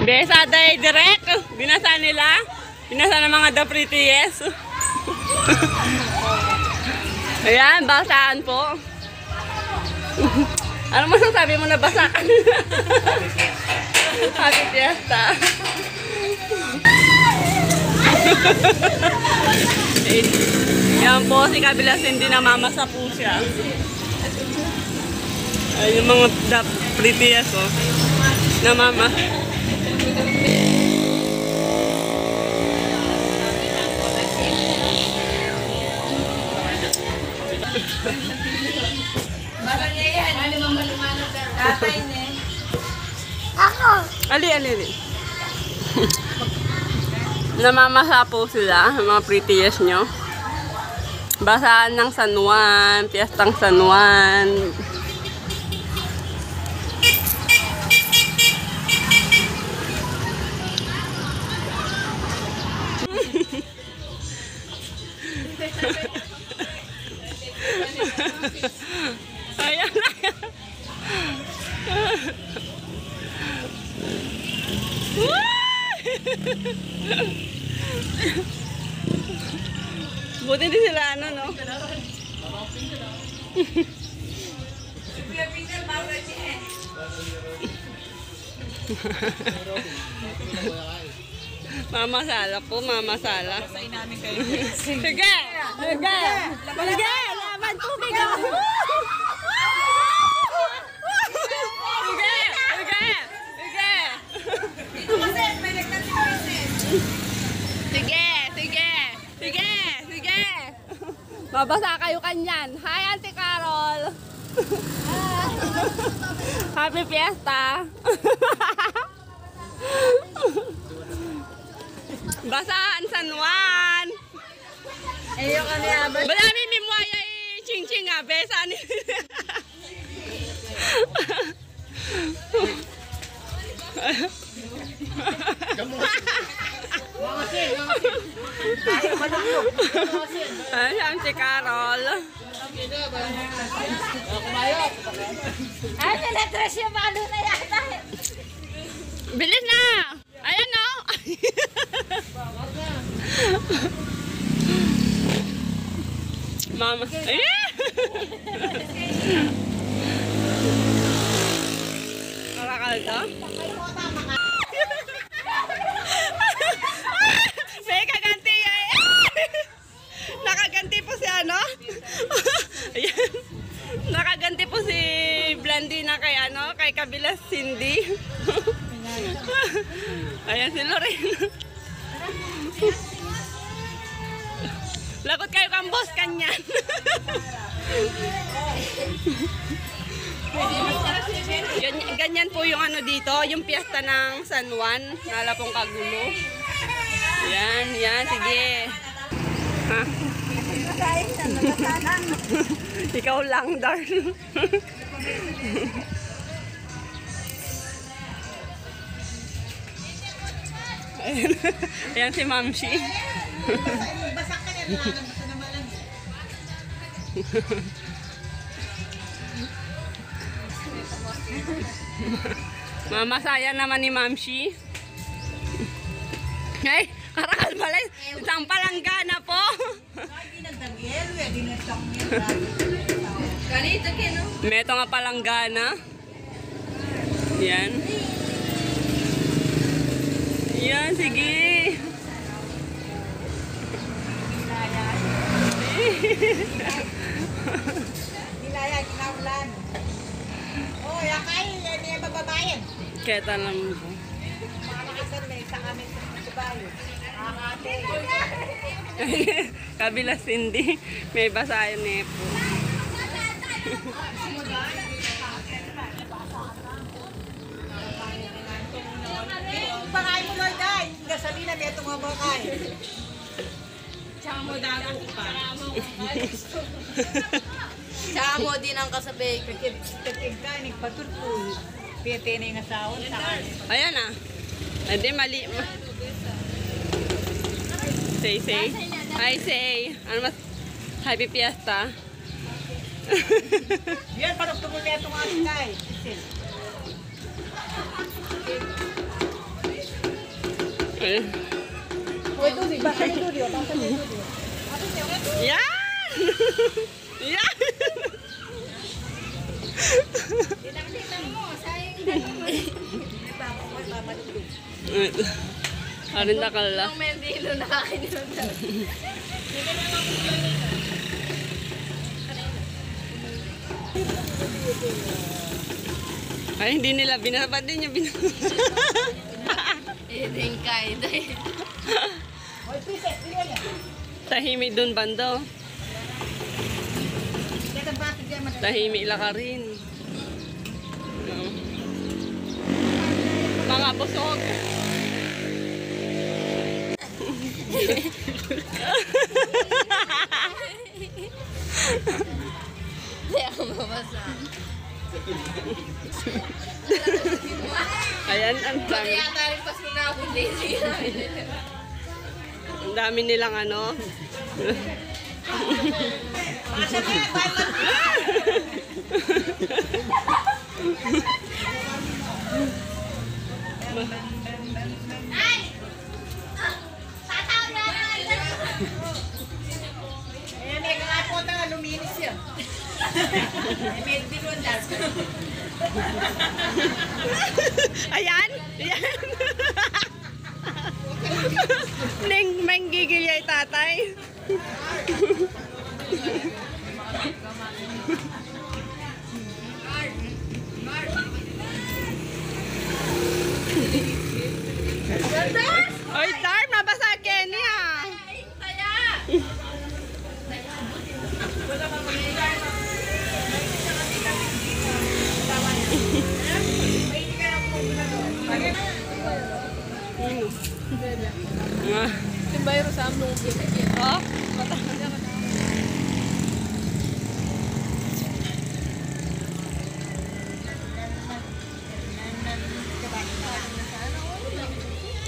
Besa day direct. Binasa nila. Binasa ng mga the prettiest. Ayan, basaan po. Ano masasabi mo na basaan? Happy Fiesta. Yan po, si Kabilas hindi namamasa po siya. Ay, yung mga the prettiest, oh. Namama. Barang yan. Ano mang malumanod na? Tatay ne. Ali. Namamasa po sila, mga prettiest nyo. Basaan ng San Juan, piyestang San Juan. Ayan na. Buti din sila ano, no? Mama Sala po, Mama Sala. Sige! Laban tubig ako! Sige! Mabasa kayo kanyan. Hi, Auntie Carol! Happy Fiesta! Basaan San Juan! Ayok ano yan. Balami mi mo ay ching-ching nga. Besa ni... Ay, Auntie Carol. Ay, nalatres yung malo na yan. Bilis na! Ayan no! Mama. Nakakal to? May kaganti yan. Nakaganti po si ano? Ayan. Nakaganti po si Blandina kay ano? Kay Kabilas Cindy. Ayan si Lorena. Lagot kayo kang boss kanyan. Ganyan po yung ano dito, yung piyesta ng San Juan, nala pong kagulo. Yan, sige. Ha? Ikaw lang, Dar. Ayan si Mamshi. Mamasaya naman ni Mamshi. Ay, karakal pala. Isang palanggana po. Meto nga palanggana. Yan. Yan, sige. Nilaya, kinaulan. Oh, yakay. Yan yung bababayan. Keta lang po. Makakasan may isang kami sa bayo. Kabilas hindi. May basayan eh po. Bakay mo, Lord, ay. Gasolina, may itong mga bakay. Tsaka mo dagat pa. Tsaka mo din ang kasabay. Kakib ka, nagpatulpul. Piyate na yung asawa. Ayan ah. Hindi, mali. Say. Hi, say. Ano mas? Happy Fiesta. Yan, parang tumuli itong ating kay. Ayan. Uy, Dudi, basa ni Dudi. Basa ni Dudi. Yan! Yan! Arin na kala. Ay, hindi nila binabad din yung binabad. Tahimik dun bando. Tahimik lang ka rin. Mga busog. Hindi ako mabasa. Ayan, ang dami. Yata rin pas mo na ako lazy. Ang dami nilang ano. Ayan, may kakapot na luminis yan. May dinundas. Ayan! Ayan! Neng manggigil yay tatay. Oy, Dar, mabasa Kenny ah. Yung bayro sa among Oh,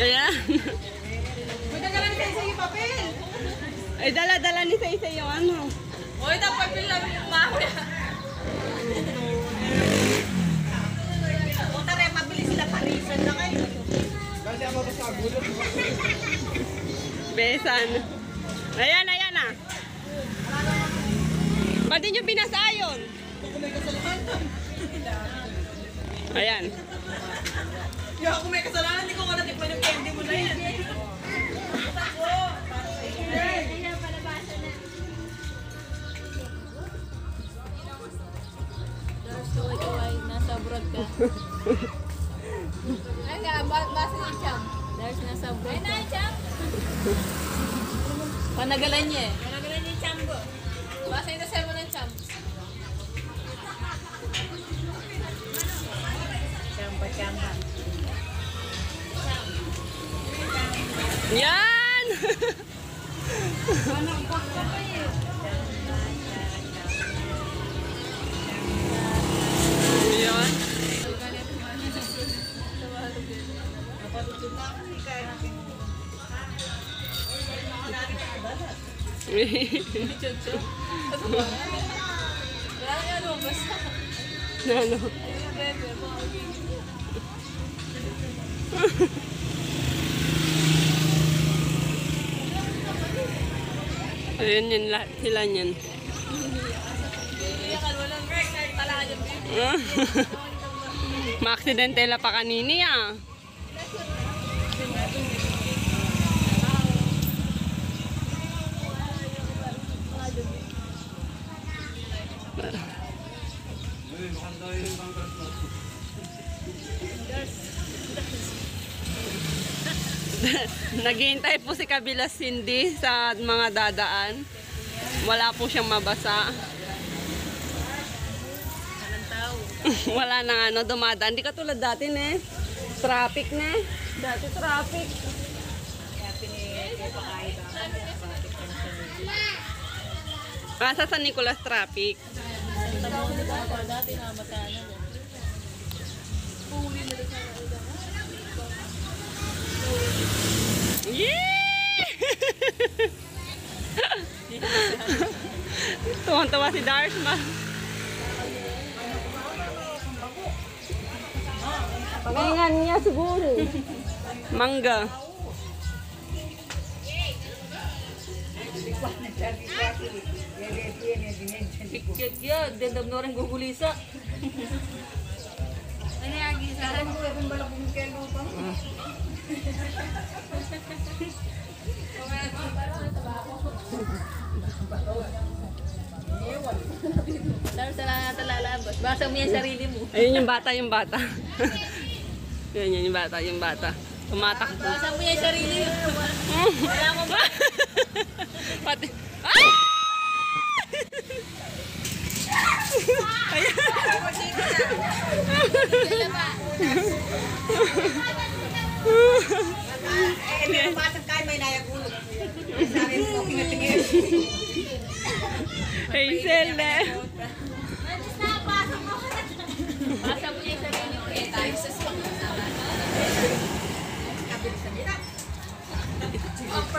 ayan. Buta ka lang sa yung papel. Ay, dala-dala ni Say yung ano. Uy, dapat lang yung mahoy. Buta rin, mabilis sila parisan na kayo. Besan. Ayan, ayan ah. Pati nyo pinasayon. Ayan. Yo, ako may kasalanan, hindi ko ka natikman yung candy mo na yan. Kaway-kaway, nasa abroad ka. Ay nga, basa yung cham. Dars nasa abroad ka. Ay na, cham! Panagalan niya eh. Panagalan niya yung cham ko. Basa yung nasay mo ng cham. Chamba. Yan! Yan. Wala nga ano, basta. Ano? Bebe, Ayun yun, lahat sila niyan. iyakan mo lang. Talaga yung baby. Ma-aksidentela pa kanini ah. Naghihintay po si Kabila Cindy sa mga dadaan. Wala po siyang mabasa. Wala nang ano, dumadaan. Hindi katulad dati ne. Traffic ne. Dati traffic. Sa San Nicolas traffic. Dati na matana. Yeah! Tuwang-tuwa si Darsma. Pagalingan niya siguro. Mangga. Kit ya, dedam na rin gugulisa. Ano yung agisahan? Tapos sa lalabas. Basa mo yung sarili mo. Ayun yung bata, yung bata. Yun, yung bata, yung bata. Tumatakbo. Basa mo yung sarili mo. Wala mo ba? Pati. Ah! Wala ba? Hindi ko pasang kain, may nayagulog. Sabi mo, tingin-tingin. Hazel na. Basa mo yung sarili mo. Eh, tayo sa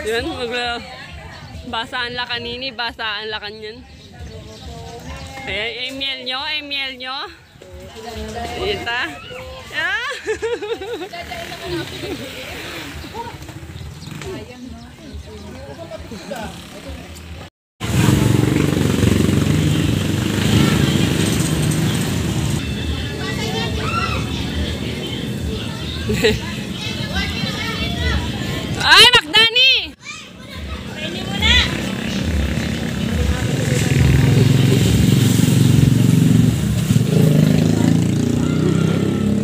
Yun, basaan la kanini, basaan la kanyan. Ayan, email nyo. Ita. Ah! Ay, Makdani! Pwede mo na!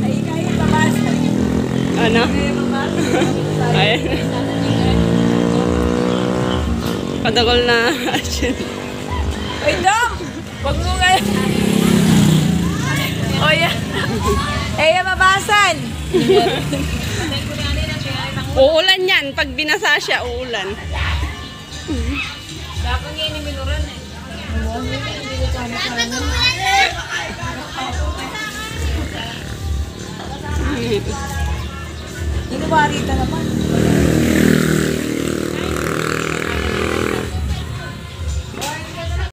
Ay, kaya babasa. Ano? Kaya babasa. Ay. Padagol na action. Ay, Dom! Huwag mo nga. O, yan. Eh, mabasan. Uulan yan. Pag binasa siya, uulan. Dapat nga ini minuran eh. Inuwari ka naman.